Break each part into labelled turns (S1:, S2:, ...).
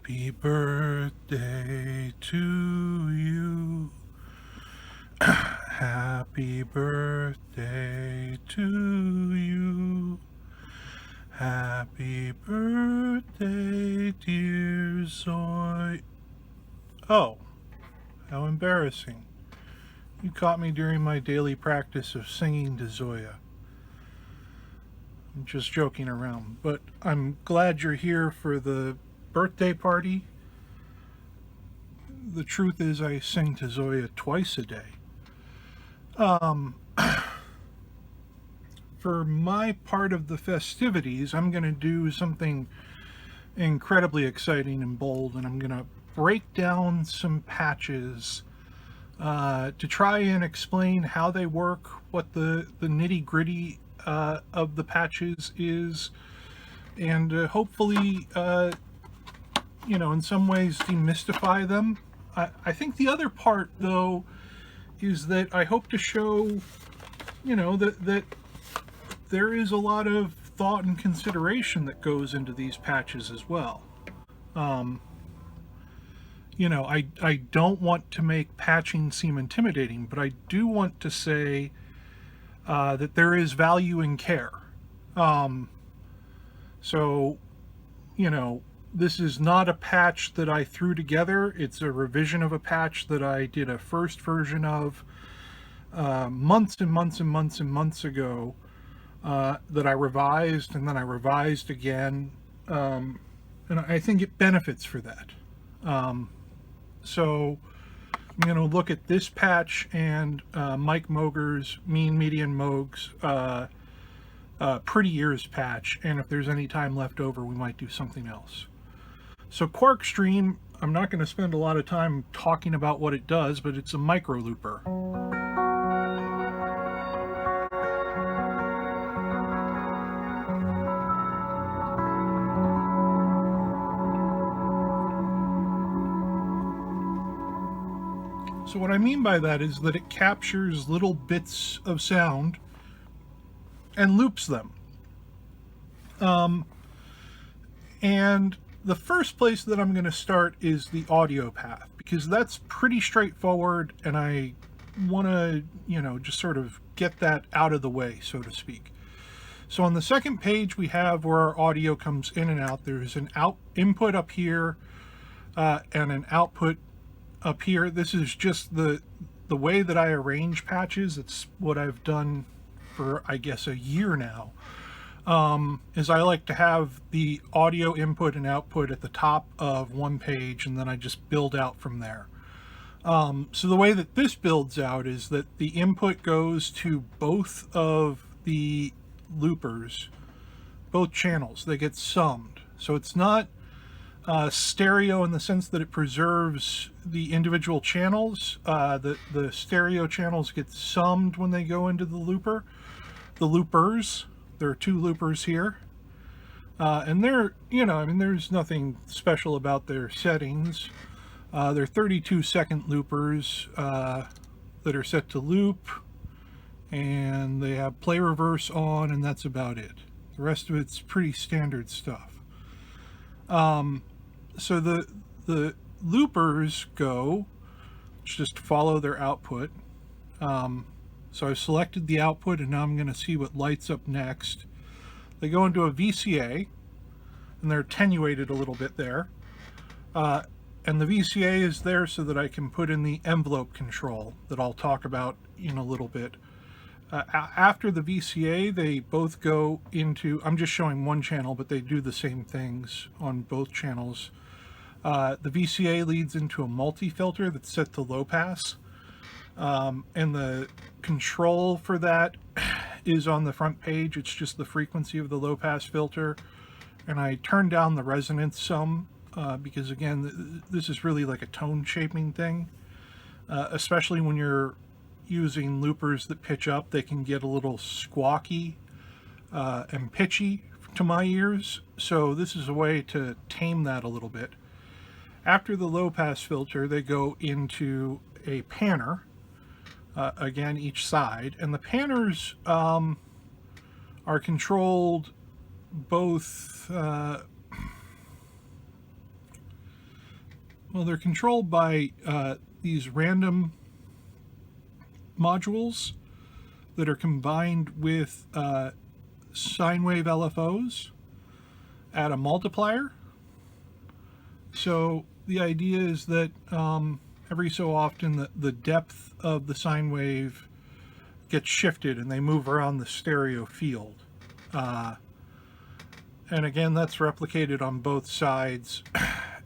S1: Happy birthday to you. Happy birthday to you. Happy birthday, dear Zoe. Oh, how embarrassing. You caught me during my daily practice of singing to Zoya. I'm just joking around, but I'm glad you're here for the birthday party. The truth is, I sing to Zoya twice a day. For my part of the festivities, I'm going to do something incredibly exciting and bold, and I'm going to break down some patches to try and explain how they work, what the nitty-gritty of the patches is, and hopefully, in some ways demystify them. I think the other part, though, is that I hope to show, that there is a lot of thought and consideration that goes into these patches as well. I don't want to make patching seem intimidating, but I do want to say that there is value in care. This is not a patch that I threw together. It's a revision of a patch that I did a first version of months and months and months and months ago that I revised, and then I revised again. And I think it benefits for that. So I'm going to look at this patch and Mike Moger's meanmedianmoge's Pretty Ears patch, and if there's any time left over, we might do something else. So Quark stream, I'm not going to spend a lot of time talking about what it does, but it's a micro looper. So what I mean by that is that it captures little bits of sound and loops them. And the first place that I'm going to start is the audio path, because that's pretty straightforward, and I want to, just sort of get that out of the way, so to speak. So on the second page, we have where our audio comes in and out. There's an input up here and an output up here. This is just the way that I arrange patches. It's what I've done for, I guess, a year now. Is I like to have the audio input and output at the top of one page, and then I just build out from there. So the way that this builds out is that the input goes to both of the loopers, both channels. They get summed. So it's not stereo in the sense that it preserves the individual channels. The stereo channels get summed when they go into the looper. The loopers, there are two loopers here, and they're, there's nothing special about their settings. They're 32-second loopers that are set to loop, and they have play reverse on, and that's about it. The rest of it's pretty standard stuff. So the loopers go, just follow their output. So I've selected the output, and now I'm going to see what lights up next. They go into a VCA, and they're attenuated a little bit there. And the VCA is there so that I can put in the envelope control that I'll talk about in a little bit. After the VCA, they both go into, I'm just showing one channel, but they do the same things on both channels. The VCA leads into a multi-filter that's set to low pass. And the control for that is on the front page. It's just the frequency of the low pass filter. And I turn down the resonance some because, again, this is really like a tone shaping thing. Especially when you're using loopers that pitch up, they can get a little squawky and pitchy to my ears. So this is a way to tame that a little bit. After the low pass filter, they go into a panner. Again, each side, and the panners are controlled both Well, they're controlled by these random modules that are combined with sine wave LFOs at a multiplier. So the idea is that every so often the depth of the sine wave gets shifted and they move around the stereo field. And again, that's replicated on both sides.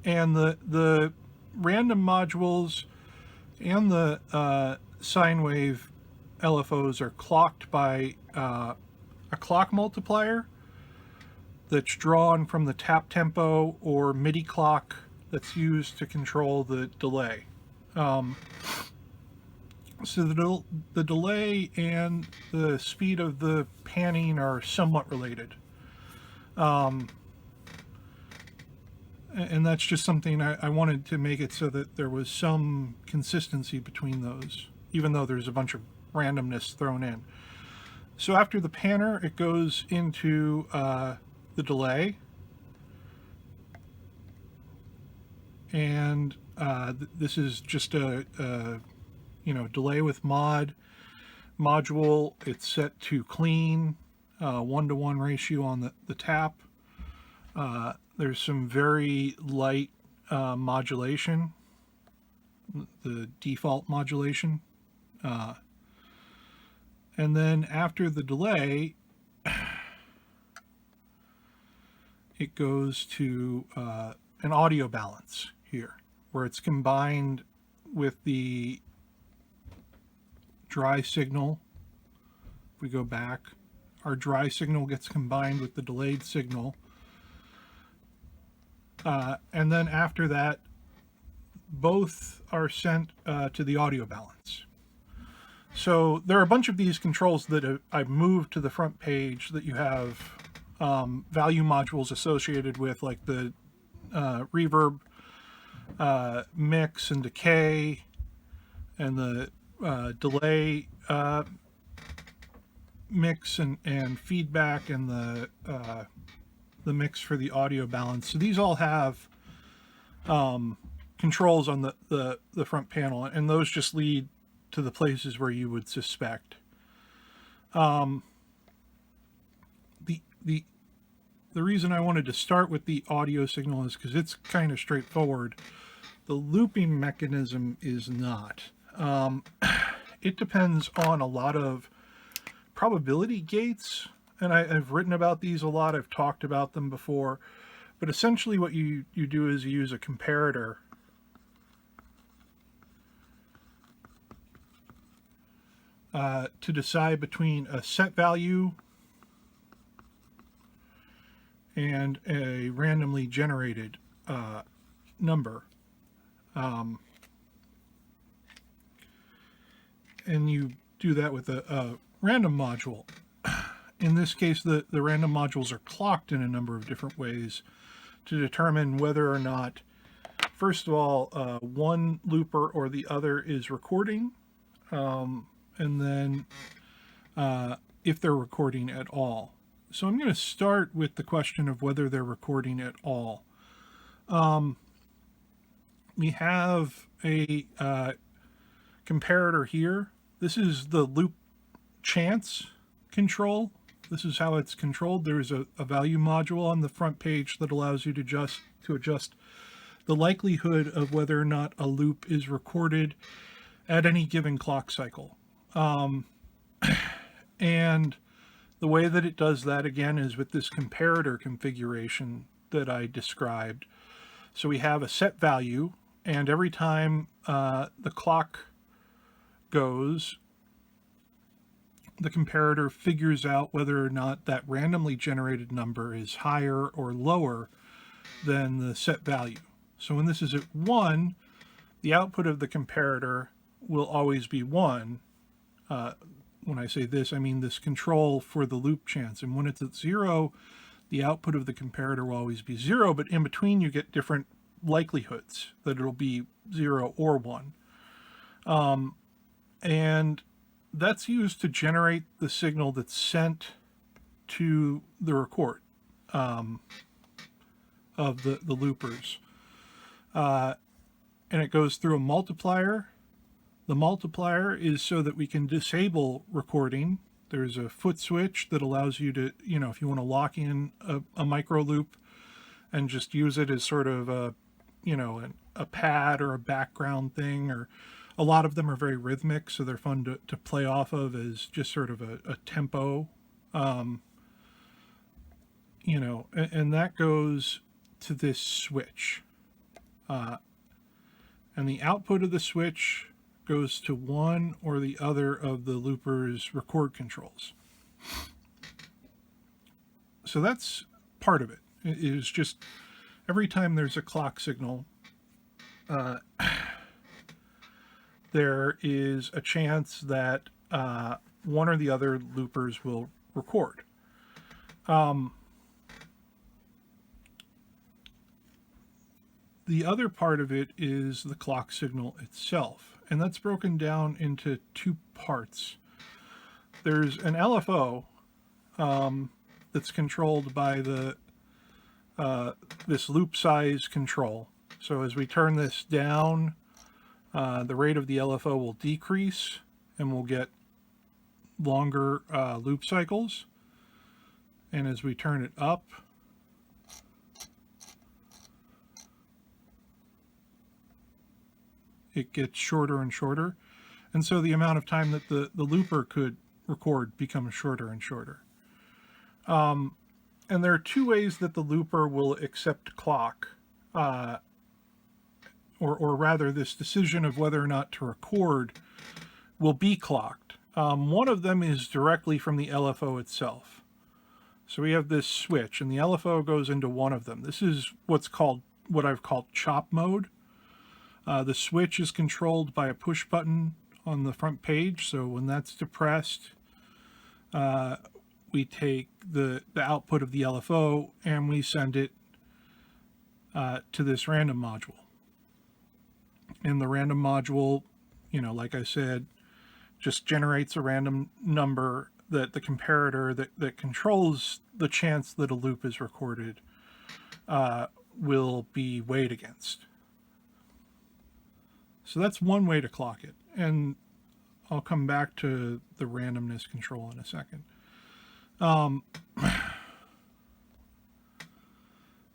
S1: And the random modules and the sine wave LFOs are clocked by a clock multiplier that's drawn from the tap tempo or MIDI clock that's used to control the delay. So the delay and the speed of the panning are somewhat related. And that's just something I wanted to make it so that there was some consistency between those, even though there's a bunch of randomness thrown in. So after the panner, it goes into the delay. And this is just a delay with mod module. It's set to clean, 1-to-1 ratio on the tap. There's some very light modulation, the default modulation. And then after the delay, it goes to an audio balance here, where it's combined with the dry signal. If we go back, our dry signal gets combined with the delayed signal. And then after that, both are sent to the audio balance. So there are a bunch of these controls that I've moved to the front page that you have value modules associated with, like the reverb, mix and decay, and the delay mix and feedback, and the mix for the audio balance. So these all have controls on the front panel, and those just lead to the places where you would suspect. The reason I wanted to start with the audio signal is because it's kind of straightforward. The looping mechanism is not. It depends on a lot of probability gates, and I've written about these a lot. I've talked about them before, but essentially what you do is you use a comparator to decide between a set value and a randomly generated number. And you do that with a random module. In this case, the random modules are clocked in a number of different ways to determine whether or not, first of all, one looper or the other is recording, and then if they're recording at all. So I'm going to start with the question of whether they're recording at all. We have a comparator here. This is the loop chance control. This is how it's controlled. There's a value module on the front page that allows you to adjust the likelihood of whether or not a loop is recorded at any given clock cycle. And the way that it does that, again, is with this comparator configuration that I described. So we have a set value, and every time the clock goes, the comparator figures out whether or not that randomly generated number is higher or lower than the set value. So when this is at 1, the output of the comparator will always be 1. When I say this, I mean this control for the loop chance. And when it's at 0, the output of the comparator will always be 0, but in between you get different likelihoods that it'll be 0 or 1. And that's used to generate the signal that's sent to the record of the loopers. and it goes through a multiplier. The multiplier is so that we can disable recording. There's a foot switch that allows you to, if you want to lock in a micro loop and just use it as sort of a pad or a background thing, or a lot of them are very rhythmic, so they're fun to play off of as just sort of a tempo, and that goes to this switch. And the output of the switch goes to one or the other of the looper's record controls. So that's part of it. It is just every time there's a clock signal, there is a chance that one or the other loopers will record. The other part of it is the clock signal itself, and that's broken down into two parts. There's an LFO that's controlled by this loop size control. So as we turn this down, the rate of the LFO will decrease, and we'll get longer loop cycles. And as we turn it up, it gets shorter and shorter. And so the amount of time that the looper could record becomes shorter and shorter. And there are two ways that the looper will accept clock, or rather this decision of whether or not to record will be clocked. One of them is directly from the LFO itself. So we have this switch, and the LFO goes into one of them. This is what I've called chop mode. The switch is controlled by a push button on the front page. So when that's depressed, we take the output of the LFO and we send it to this random module. And the random module, like I said, just generates a random number that the comparator that controls the chance that a loop is recorded will be weighed against. So that's one way to clock it. And I'll come back to the randomness control in a second.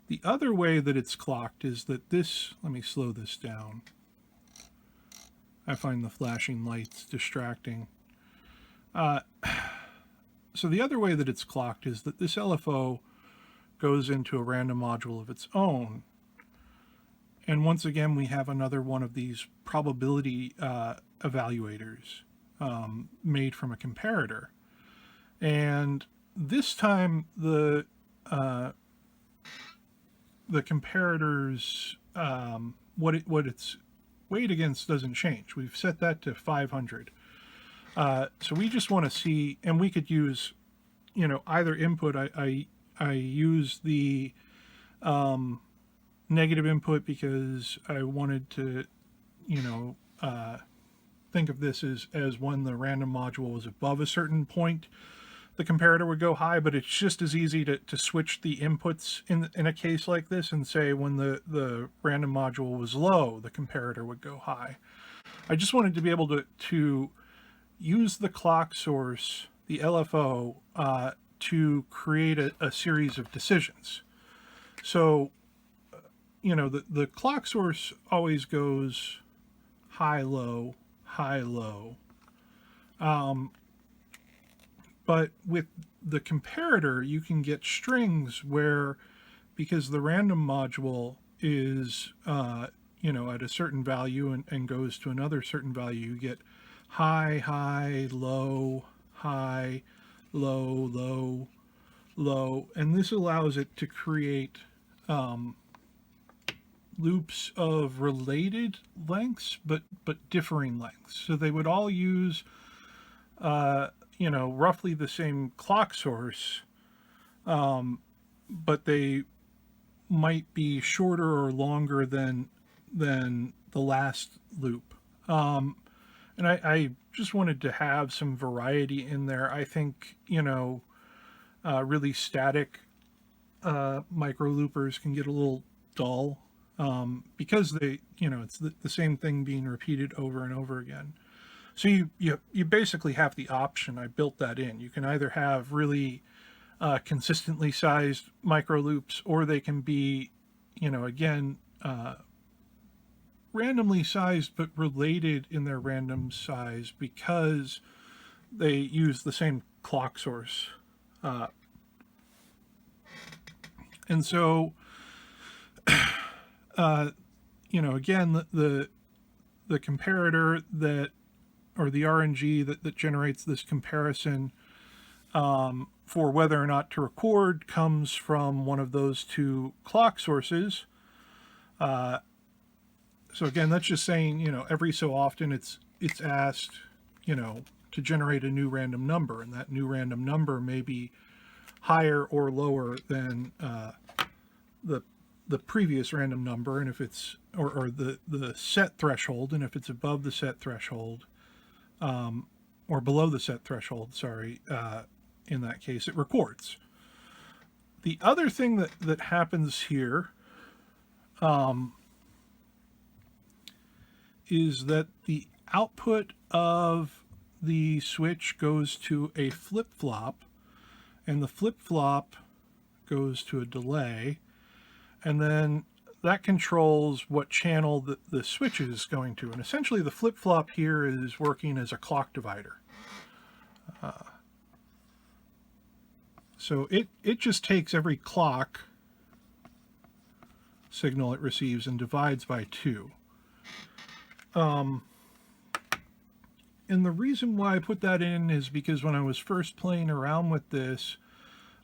S1: The other way that it's clocked is that let me slow this down. I find the flashing lights distracting. So the other way that it's clocked is that this LFO goes into a random module of its own. And once again, we have another one of these probability evaluators made from a comparator. And this time, the comparator's what it's weighed against doesn't change. We've set that to 500. So we just want to see, and we could use, either input. I use the negative input because I wanted to, think of this as when the random module was above a certain point, the comparator would go high, but it's just as easy to switch the inputs in a case like this and say when the random module was low, the comparator would go high. I just wanted to be able to use the clock source, the LFO, to create a series of decisions. So, the clock source always goes high, low, high, low. But with the comparator, you can get strings where, because the random module is, at a certain value and goes to another certain value, you get high, high, low, low, low. And this allows it to create loops of related lengths, but differing lengths. So they would all use, roughly the same clock source, but they might be shorter or longer than the last loop. And I just wanted to have some variety in there. I think, really static micro loopers can get a little dull. because they, it's the same thing being repeated over and over again. So you basically have the option. I built that in. You can either have really consistently sized micro loops, or they can be, again, randomly sized but related in their random size because they use the same clock source. And so, again, the comparator that, or the RNG that generates this comparison for whether or not to record comes from one of those two clock sources. So again, that's just saying, every so often it's asked, to generate a new random number, and that new random number may be higher or lower than the previous random number, and if it's or the set threshold, and if it's above the set threshold, or below the set threshold, sorry, in that case, it records. The other thing that happens here is that the output of the switch goes to a flip-flop, and the flip-flop goes to a delay, and then that controls what channel the switch is going to. And essentially the flip-flop here is working as a clock divider. So it just takes every clock signal it receives and divides by 2. And the reason why I put that in is because when I was first playing around with this,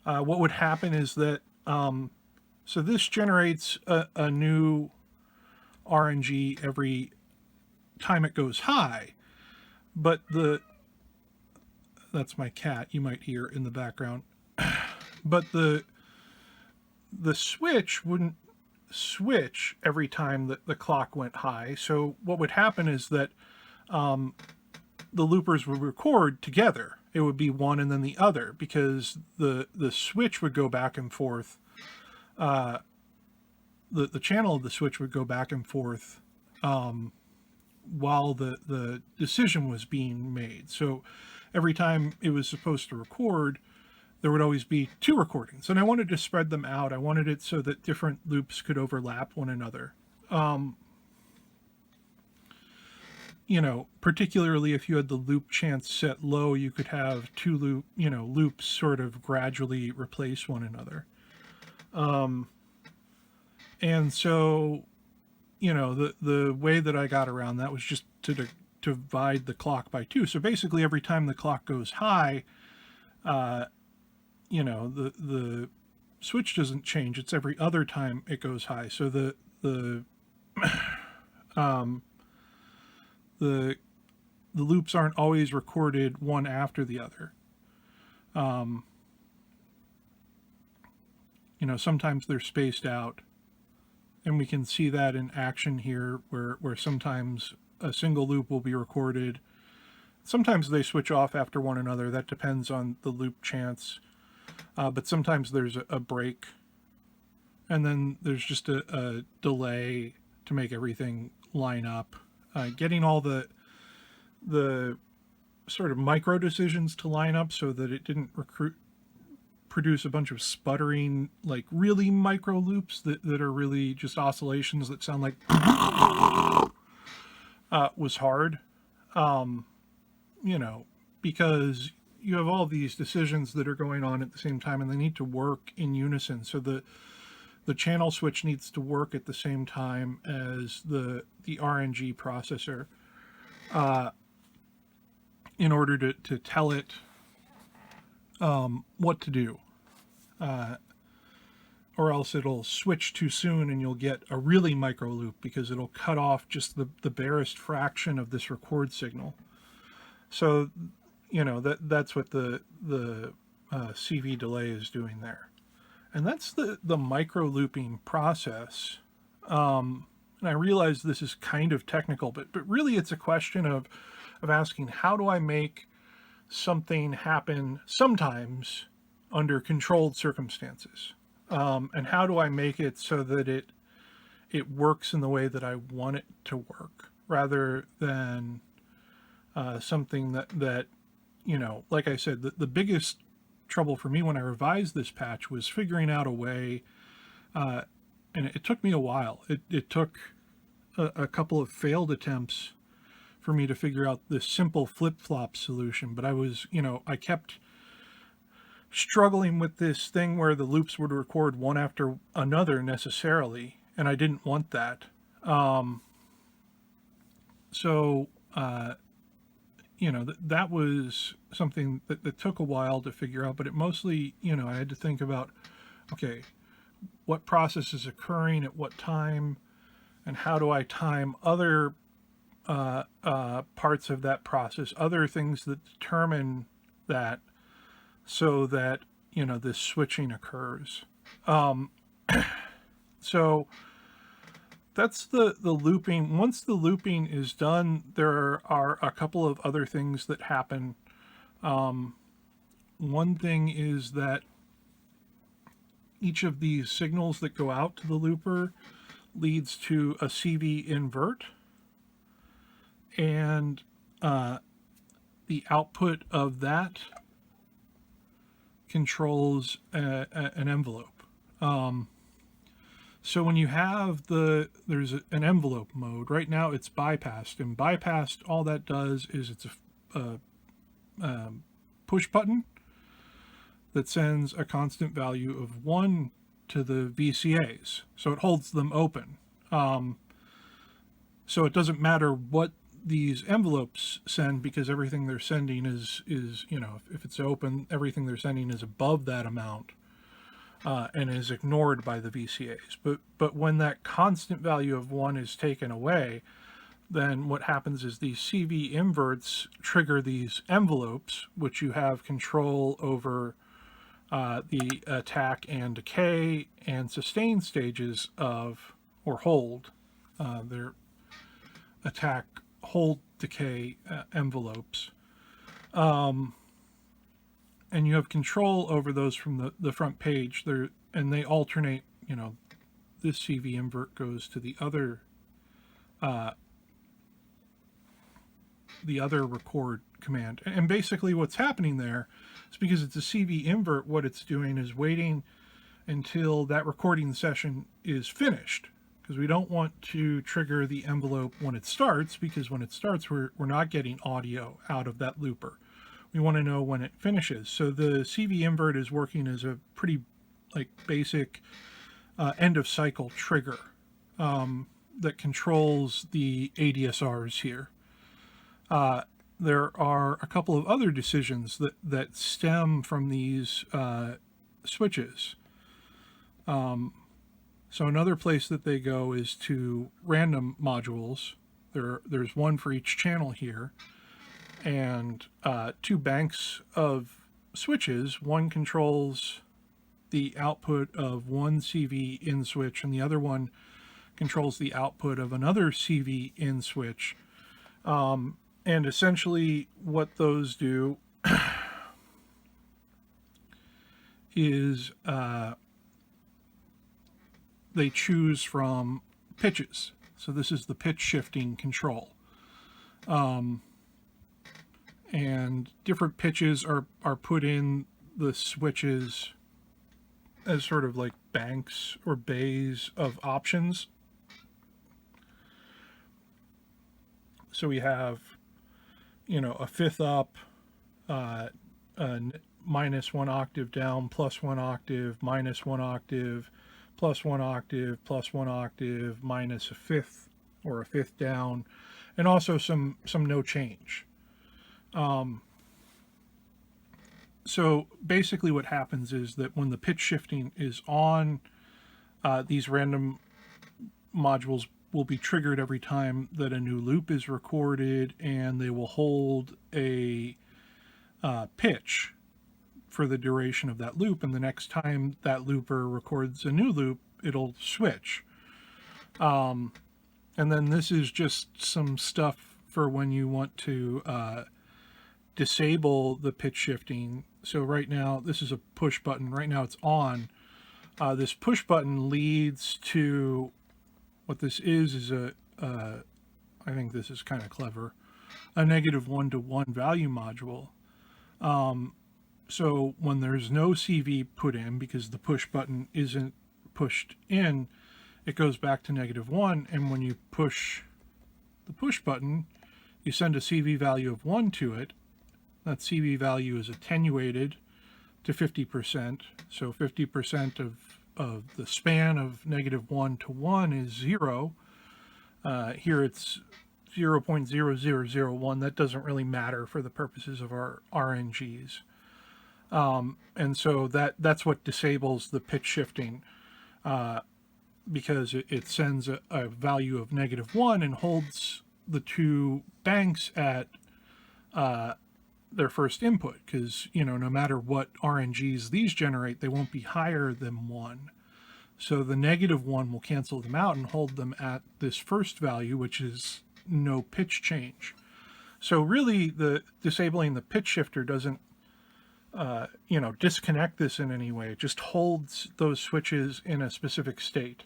S1: what would happen is that, so this generates a new RNG every time it goes high, but that's my cat you might hear in the background, but the switch wouldn't switch every time that the clock went high. So what would happen is that the loopers would record together. It would be one and then the other, because the switch would go back and forth. The channel of the switch would go back and forth while the decision was being made. So every time it was supposed to record, there would always be 2 recordings. And I wanted to spread them out. I wanted it so that different loops could overlap one another. Particularly if you had the loop chance set low, you could have 2 loops sort of gradually replace one another. And so, the way that I got around that was just to divide the clock by 2. So basically every time the clock goes high, the switch doesn't change. It's every other time it goes high. So the loops aren't always recorded one after the other. Sometimes they're spaced out, and we can see that in action here, where sometimes a single loop will be recorded. Sometimes they switch off after one another. That depends on the loop chance. But sometimes there's a break, and then there's just a delay to make everything line up. Getting all the sort of micro decisions to line up so that it didn't produce a bunch of sputtering, like really micro loops that are really just oscillations that sound like was hard. Because you have all these decisions that are going on at the same time, and they need to work in unison. So the channel switch needs to work at the same time as the RNG processor in order to tell it what to do. Or else it'll switch too soon and you'll get a really micro loop because it'll cut off just the barest fraction of this record signal. So, that's what the CV delay is doing there. And that's the micro looping process. And I realize this is kind of technical, but really it's a question of asking, how do I make something happen sometimes under controlled circumstances? And how do I make it so that it it works in the way that I want it to work, rather than something that like I said, the biggest trouble for me when I revised this patch was figuring out a way, and it took me a while. It took a couple of failed attempts for me to figure out this simple flip-flop solution, but I kept struggling with this thing where the loops would record one after another necessarily, and I didn't want that. That was something that took a while to figure out, but it mostly, I had to think about, okay, what process is occurring at what time, and how do I time other parts of that process, other things that determine that, so that, this switching occurs. So that's the looping. Once the looping is done, there are a couple of other things that happen. One thing is that each of these signals that go out to the looper leads to a CV invert, and the output of that controls an envelope. So when you have there's an envelope mode, right now it's bypassed, and bypassed, all that does is it's a push button that sends a constant value of 1 to the VCAs. So it holds them open. So it doesn't matter what these envelopes send, because everything they're sending is if it's open, everything they're sending is above that amount, and is ignored by the VCAs. But when that constant value of 1 is taken away, then what happens is these CV inverts trigger these envelopes, which you have control over the attack and decay and sustain stages of, or hold. They're attack, hold, decay envelopes. And you have control over those from the front page. And they alternate, this CV invert goes to the other record command. And basically what's happening there is, because it's a CV invert, what it's doing is waiting until that recording session is finished, because we don't want to trigger the envelope when it starts, because when it starts, we're not getting audio out of that looper. We want to know when it finishes. So the CV invert is working as a pretty basic end of cycle trigger that controls the ADSRs here. There are a couple of other decisions that stem from these switches. So another place that they go is to random modules. There's one for each channel here, and 2 banks of switches. One controls the output of one CV in switch, and the other one controls the output of another CV in switch. And essentially what those do is they choose from pitches. So this is the pitch shifting control. And different pitches are put in the switches as sort of like banks or bays of options. So we have, a fifth up, minus 1 octave down, plus 1 octave, minus 1 octave, plus 1 octave, plus 1 octave, minus a fifth or a fifth down, and also some no change. So basically what happens is that when the pitch shifting is on, these random modules will be triggered every time that a new loop is recorded, and they will hold a pitch for the duration of that loop, and the next time that looper records a new loop, it'll switch. And then this is just some stuff for when you want to disable the pitch shifting. So right now, this is a push button. Right now it's on. This push button leads to What this is I think this is kind of clever, a negative 1-to-1 value module. So when there's no CV put in, because the push button isn't pushed in, it goes back to -1. And when you push the push button, you send a CV value of 1 to it. That CV value is attenuated to 50%. So 50% of the span of -1 to 1 is 0. Here it's 0.0001. That doesn't really matter for the purposes of our RNGs. And so that's what disables the pitch shifting, because it sends a value of -1 and holds the two banks at their first input, because no matter what RNGs these generate, they won't be higher than 1. So the -1 will cancel them out and hold them at this first value, which is no pitch change. So really, the disabling the pitch shifter doesn't disconnect this in any way. It just holds those switches in a specific state.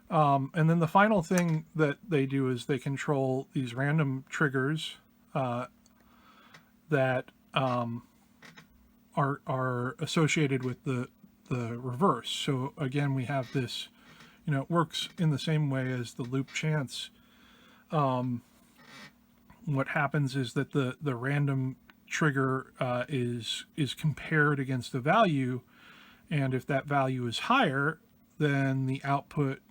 S1: And then the final thing that they do is they control these random triggers that are associated with the reverse. So again, we have this, it works in the same way as the loop chance. What happens is that the random trigger is compared against a value, and if that value is higher, then the output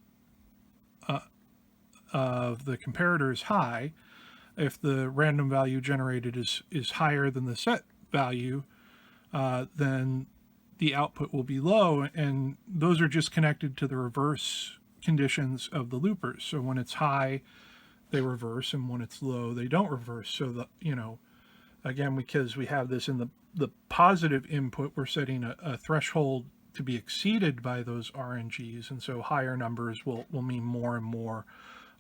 S1: of the comparator is high. If the random value generated is higher than the set value, then the output will be low, and those are just connected to the reverse conditions of the loopers. So when it's high, they reverse, and when it's low, they don't reverse. So again, because we have this in the positive input, we're setting a threshold to be exceeded by those RNGs, and so higher numbers will mean more and more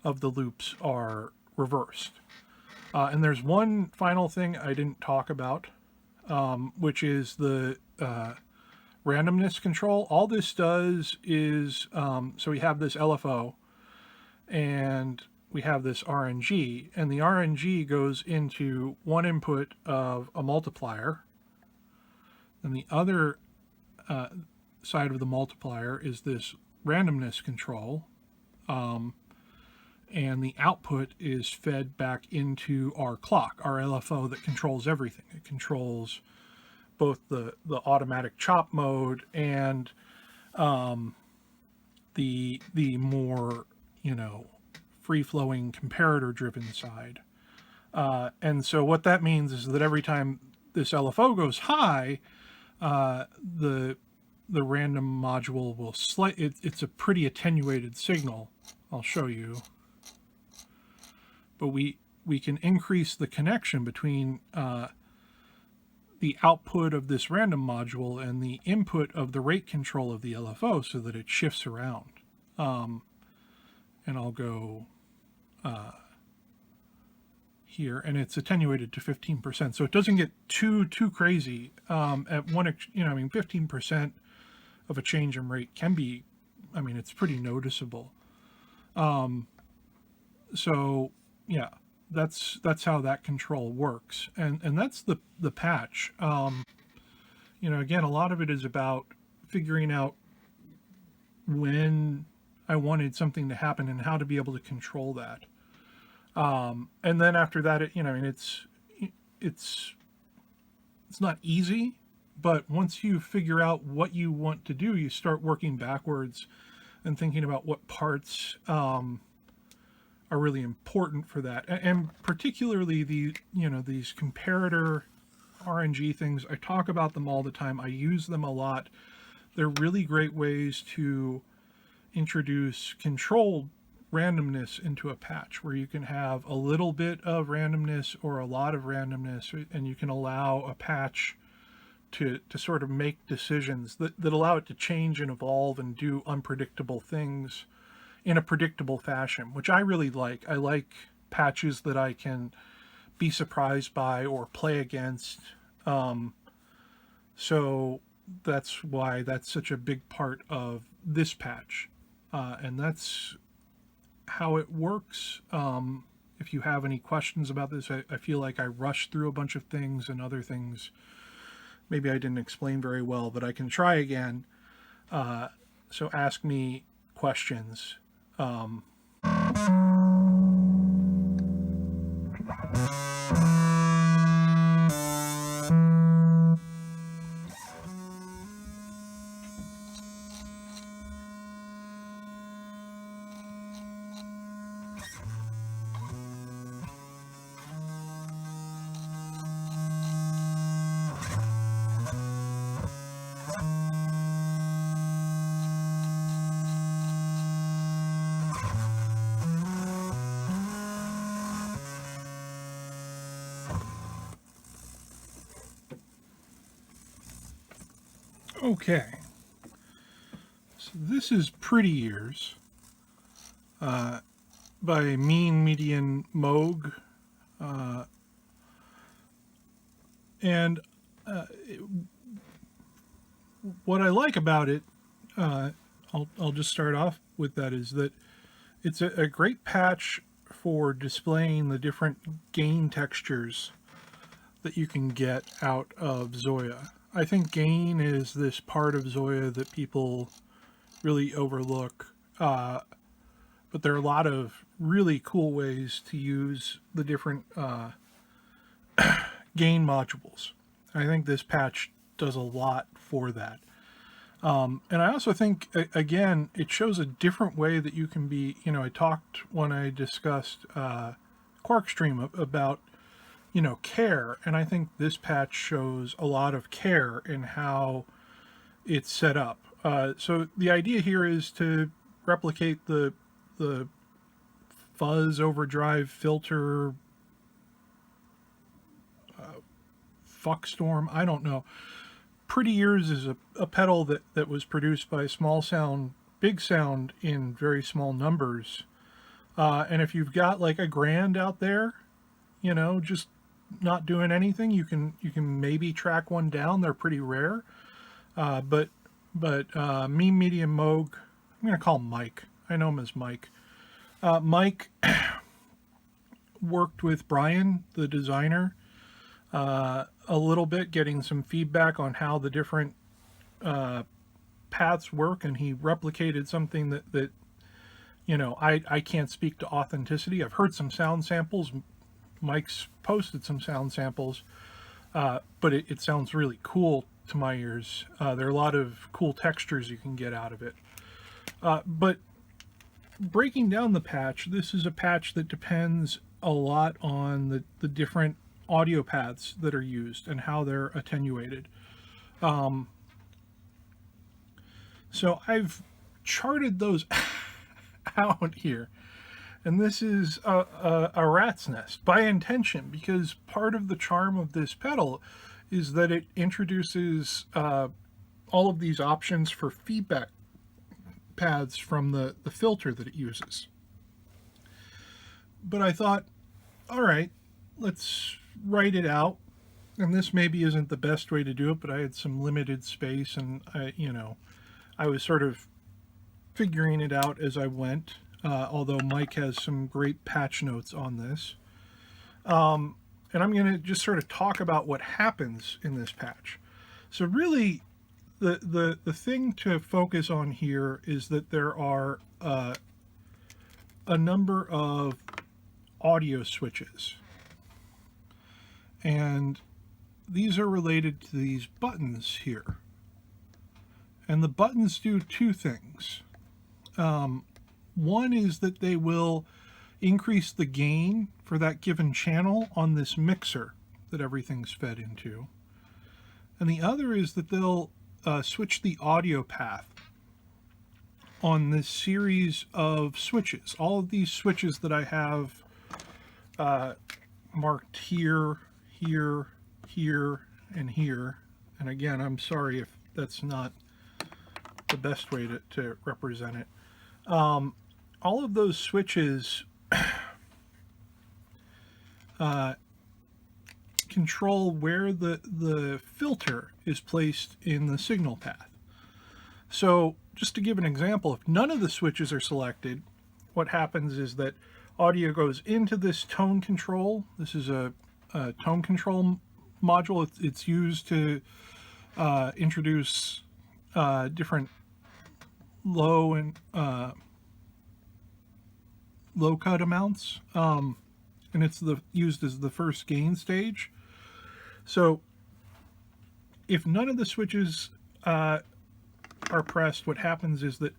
S1: of the loops are reversed. And there's one final thing I didn't talk about, which is the randomness control. All this does is, so we have this LFO, and we have this RNG, and the RNG goes into one input of a multiplier, and the other side of the multiplier is this randomness control, and the output is fed back into our clock, our LFO that controls everything. It controls both the automatic chop mode and the more free-flowing comparator-driven side. And so what that means is that every time this LFO goes high, the random module will it's a pretty attenuated signal. I'll show you. But we can increase the connection between the output of this random module and the input of the rate control of the LFO so that it shifts around. And I'll go here, and it's attenuated to 15%, so it doesn't get too crazy. At 15% of a change in rate can be, it's pretty noticeable. So yeah, that's how that control works, and that's the patch. Again, a lot of it is about figuring out when I wanted something to happen and how to be able to control that. And then after that, it's not easy, but once you figure out what you want to do, you start working backwards and thinking about what parts are really important for that. And particularly these comparator RNG things, I talk about them all the time. I use them a lot. They're really great ways to introduce controlled randomness into a patch, where you can have a little bit of randomness or a lot of randomness, and you can allow a patch to sort of make decisions that allow it to change and evolve and do unpredictable things in a predictable fashion, which I really like. I like patches that I can be surprised by or play against. So that's why that's such a big part of this patch. And that's how it works. If you have any questions about this, I feel like I rushed through a bunch of things, and other things maybe I didn't explain very well, but I can try again. So ask me questions. Okay, so this is Pretty Ears by meanmedianmoge, and what I like about it, I'll just start off with that, is that it's a great patch for displaying the different gain textures that you can get out of ZOIA. I think gain is this part of ZOIA that people really overlook, but there are a lot of really cool ways to use the different gain modules. I think this patch does a lot for that. And I also think, again, it shows a different way that you can be, I talked when I discussed Quark stream about, care, and I think this patch shows a lot of care in how it's set up. So the idea here is to replicate the fuzz overdrive filter fuckstorm. I don't know. Pretty Ears is a pedal that was produced by Small Sound, Big Sound in very small numbers. And if you've got like a grand out there, just not doing anything, you can maybe track one down. They're pretty rare. But meanmedianmoge, I'm going to call him Mike. I know him as Mike. Mike worked with Brian, the designer, a little bit, getting some feedback on how the different paths work, and he replicated something that I can't speak to authenticity. I've heard some sound samples. Mike's posted some sound samples, but it sounds really cool to my ears. There are a lot of cool textures you can get out of it. But breaking down the patch, this is a patch that depends a lot on the different audio paths that are used and how they're attenuated. So I've charted those out here. And this is a rat's nest by intention, because part of the charm of this pedal is that it introduces all of these options for feedback paths from the filter that it uses. But I thought, all right, let's write it out. And this maybe isn't the best way to do it, but I had some limited space, and I was sort of figuring it out as I went. Although Mike has some great patch notes on this. And I'm going to just sort of talk about what happens in this patch. So really, the thing to focus on here is that there are a number of audio switches. And these are related to these buttons here. And the buttons do two things. One is that they will increase the gain for that given channel on this mixer that everything's fed into. And the other is that they'll switch the audio path on this series of switches. All of these switches that I have marked here, here, here, and here. And again, I'm sorry if that's not the best way to represent it. All of those switches control where the filter is placed in the signal path. So just to give an example, if none of the switches are selected, what happens is that audio goes into this tone control. This is a tone control module. It's used to introduce different low and low cut amounts, and it's used as the first gain stage. So if none of the switches are pressed, what happens is that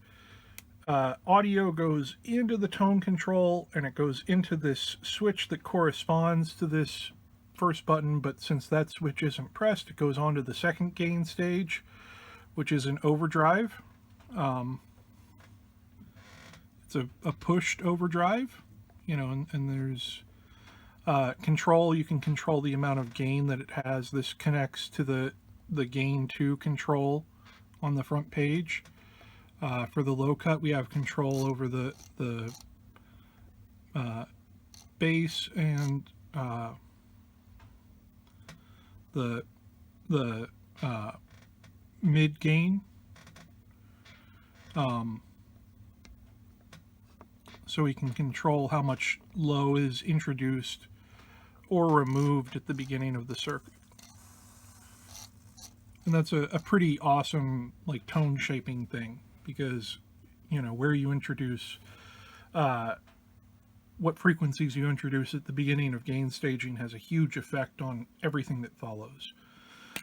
S1: audio goes into the tone control, and it goes into this switch that corresponds to this first button, but since that switch isn't pressed, it goes on to the second gain stage, which is an overdrive. It's a pushed overdrive, you know, and there's control. You can control the amount of gain that it has. This connects to the gain 2 control on the front page. For the low cut, we have control over the bass and the mid gain. So we can control how much low is introduced or removed at the beginning of the circuit. And that's a pretty awesome, like, tone shaping thing, because, you know, where you introduce, what frequencies you introduce at the beginning of gain staging has a huge effect on everything that follows.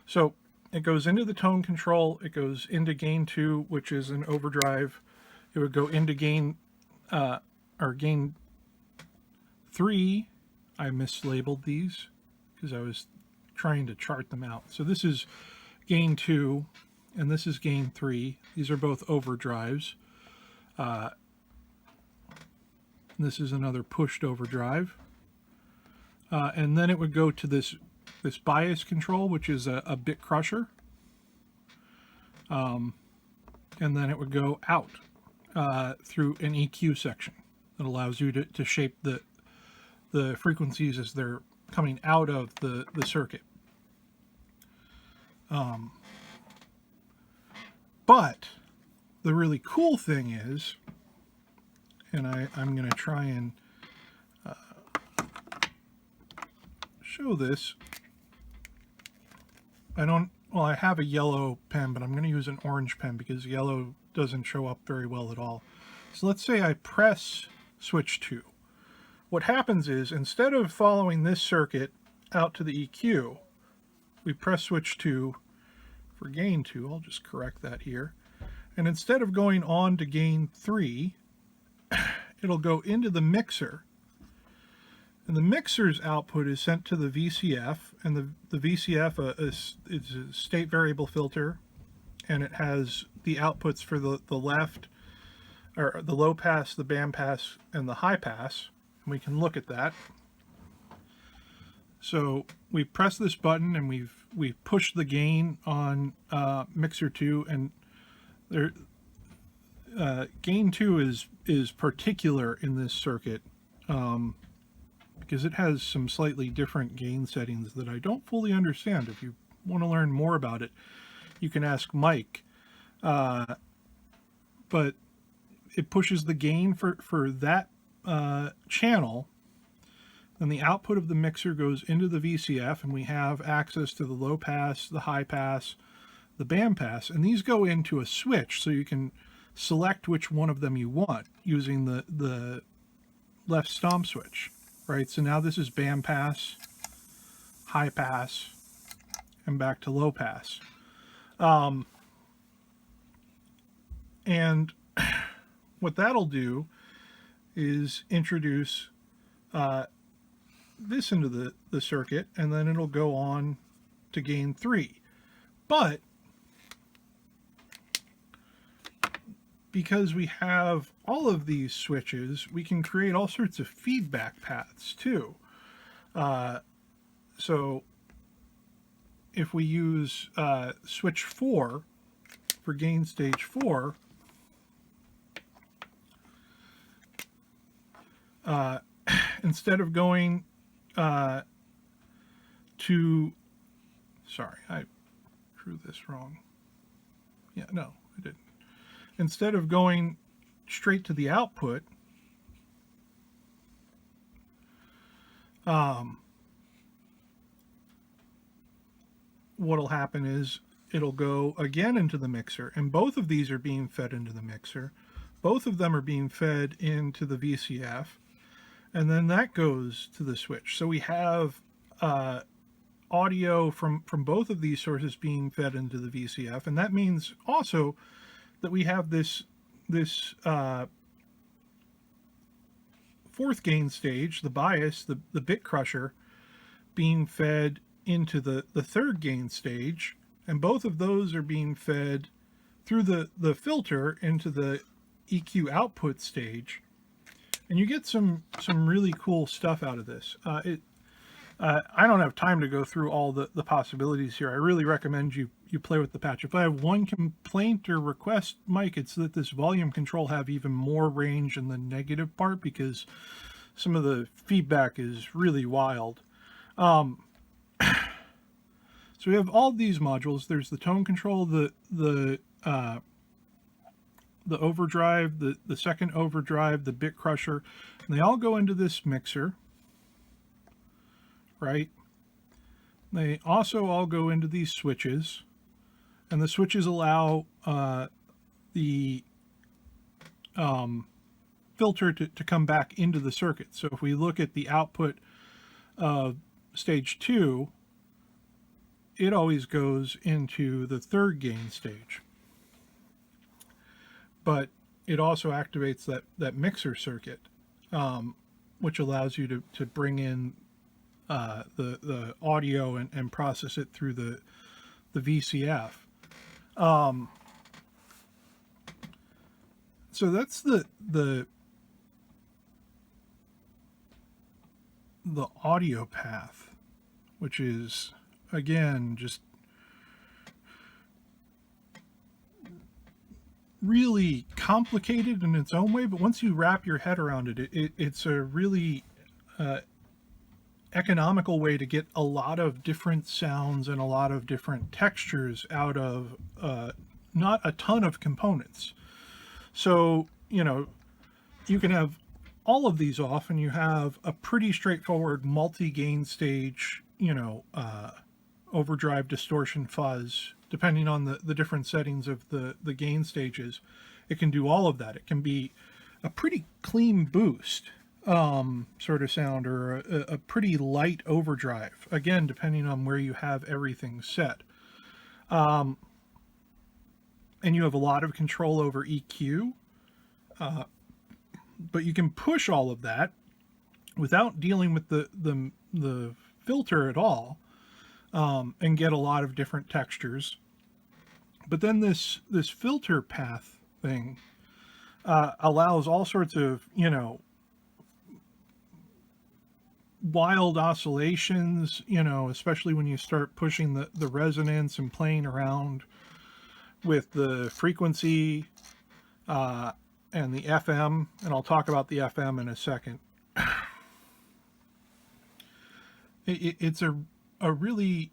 S1: So it goes into the tone control, it goes into gain 2, which is an overdrive. It would go into gain, or gain 3. I mislabeled these because I was trying to chart them out. So this is gain 2, and this is gain 3. These are both overdrives. This is another pushed overdrive. And then it would go to this bias control, which is a bit crusher. And then it would go out through an EQ section that allows you to shape the frequencies as they're coming out of the circuit. But the really cool thing is, and I'm going to try and show this. I have a yellow pen, but I'm going to use an orange pen because yellow doesn't show up very well at all. So let's say I press switch 2. What happens is, instead of following this circuit out to the EQ, we press switch 2 for gain 2. I'll just correct that here. And instead of going on to gain 3, it'll go into the mixer. And the mixer's output is sent to the VCF, and the VCF is a state variable filter, and it has the outputs for the left, or the low pass, the band pass, and the high pass. And we can look at that. So we press this button, and we've pushed the gain on mixer 2, and there gain 2 is particular in this circuit, because it has some slightly different gain settings that I don't fully understand. If you want to learn more about it, you can ask Mike. But it pushes the gain for that channel. Then the output of the mixer goes into the VCF, and we have access to the low pass, the high pass, the band pass, and these go into a switch, so you can select which one of them you want using the left stomp switch. Right, so now this is band pass, high pass, and back to low pass. And what that'll do is introduce this into the circuit, and then it'll go on to gain 3. But because we have all of these switches, we can create all sorts of feedback paths too. So if we use switch 4 for gain stage 4, instead of going sorry, I drew this wrong. Yeah, no, I didn't. Instead of going straight to the output, what'll happen is it'll go again into the mixer, and both of these are being fed into the mixer. Both of them are being fed into the VCF, and then that goes to the switch. So we have audio from both of these sources being fed into the VCF, and that means also that we have this fourth gain stage, the bias, the bit crusher, being fed into the third gain stage, and both of those are being fed through the filter into the EQ output stage, and you get some really cool stuff out of this. I don't have time to go through all the possibilities here. I really recommend you play with the patch. If I have one complaint or request, Mike, it's that this volume control have even more range in the negative part, because some of the feedback is really wild. So we have all these modules. There's the tone control, the overdrive, the second overdrive, the bit crusher, and they all go into this mixer, right? They also all go into these switches, and the switches allow the filter to come back into the circuit. So if we look at the output of stage 2, it always goes into the third gain stage. But it also activates that mixer circuit, which allows you to bring in the audio and process it through the VCF. So that's the audio path, which is, again, just really complicated in its own way, but once you wrap your head around it's a really economical way to get a lot of different sounds and a lot of different textures out of not a ton of components. So, you can have all of these off and you have a pretty straightforward multi-gain stage, overdrive, distortion, fuzz, depending on the different settings of the gain stages. It can do all of that. It can be a pretty clean boost sort of sound, or a pretty light overdrive, again, depending on where you have everything set. And you have a lot of control over EQ, but you can push all of that without dealing with the filter at all, and get a lot of different textures. But then this filter path thing allows all sorts of, wild oscillations, especially when you start pushing the resonance and playing around with the frequency and the FM, and I'll talk about the FM in a second. It's a really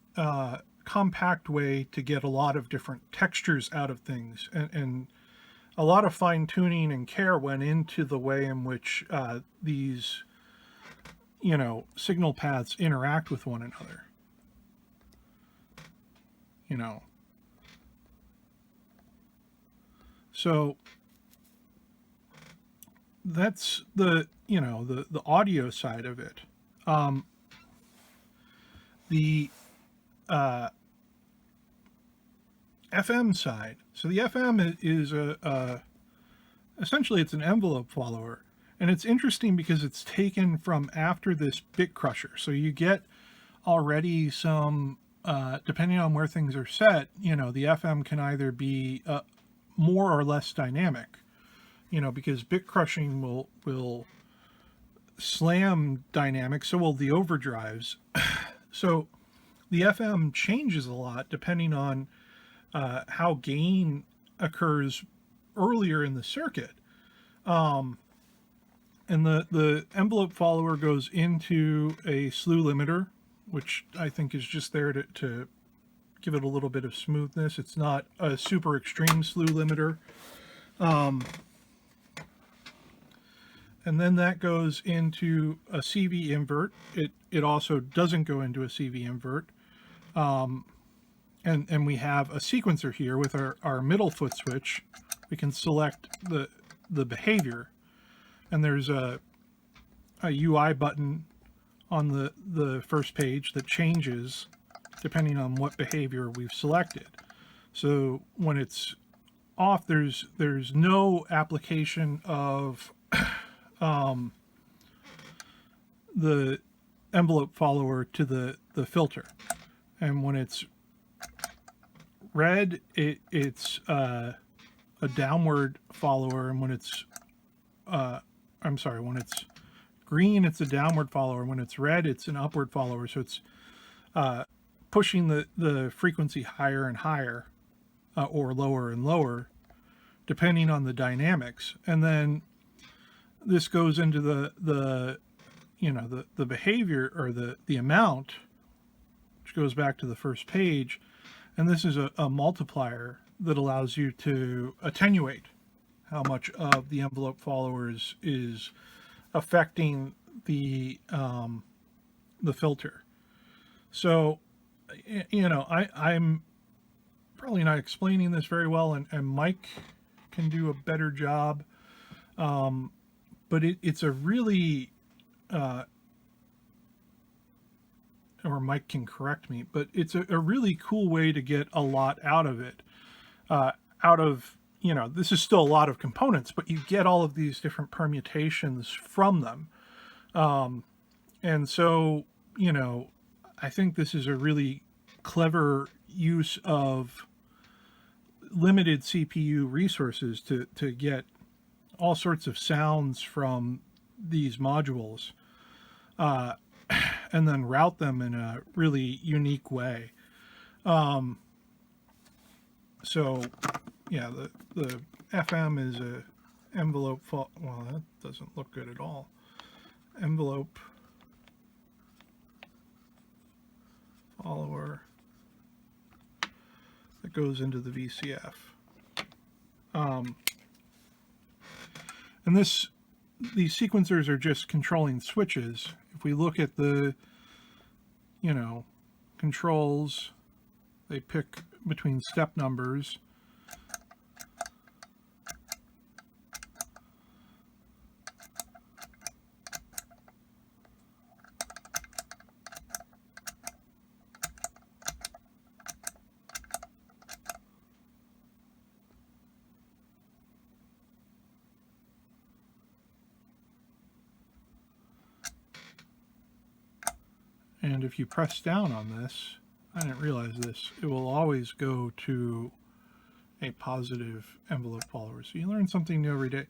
S1: compact way to get a lot of different textures out of things, and a lot of fine-tuning and care went into the way in which these signal paths interact with one another. So that's the audio side of it. The FM side. So the FM is essentially it's an envelope follower. And it's interesting because it's taken from after this bit crusher. So you get already some, depending on where things are set, the FM can either be more or less dynamic, because bit crushing will slam dynamic, so will the overdrives. So the FM changes a lot depending on how gain occurs earlier in the circuit. And the envelope follower goes into a slew limiter, which I think is just there to give it a little bit of smoothness. It's not a super extreme slew limiter. and then that goes into a CV invert. It also doesn't go into a CV invert. And we have a sequencer here with our middle foot switch. We can select the behavior, and there's a UI button on the first page that changes depending on what behavior we've selected. So when it's off, there's no application of the envelope follower to the filter. And when it's red, it's a downward follower, and when it's when it's green, it's a downward follower. When it's red, it's an upward follower. So it's pushing the frequency higher and higher, or lower and lower, depending on the dynamics. And then this goes into the behavior, or the amount, which goes back to the first page. And this is a multiplier that allows you to attenuate how much of the envelope followers is affecting the filter. So, I'm probably not explaining this very well, and Mike can do a better job. But it's a really, or Mike can correct me, but it's a really cool way to get a lot out of it. This is still a lot of components, but you get all of these different permutations from them. And so, I think this is a really clever use of limited CPU resources to get all sorts of sounds from these modules, and then route them in a really unique way. So yeah, the FM is a envelope well, that doesn't look good at all. Envelope follower that goes into the VCF. And these sequencers are just controlling switches. If we look at the, controls, they pick between step numbers. And if you press down on this, I didn't realize this, it will always go to a positive envelope follower. So you learn something new every day.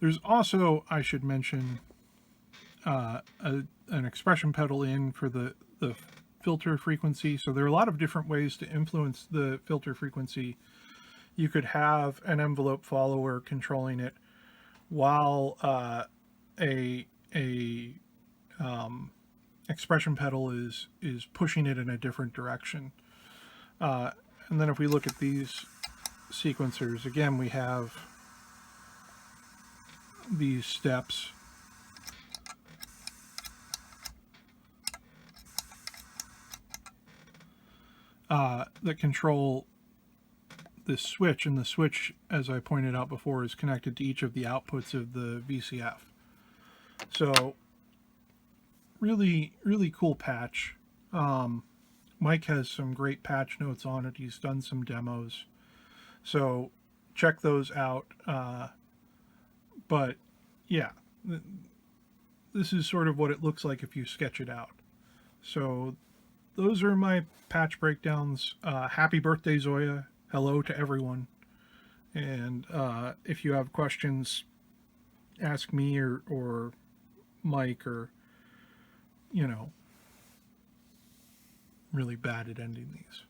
S1: There's also, I should mention, an expression pedal in for the filter frequency. So there are a lot of different ways to influence the filter frequency. You could have an envelope follower controlling it while a expression pedal is pushing it in a different direction. And then if we look at these sequencers, again, we have these steps. That control this switch, and the switch, as I pointed out before, is connected to each of the outputs of the VCF. So really, really cool patch. Mike has some great patch notes on it. He's done some demos. So check those out. But yeah, this is sort of what it looks like if you sketch it out. So those are my patch breakdowns. Happy birthday, Zoia. Hello to everyone. And if you have questions, ask me or Mike, or really bad at ending these.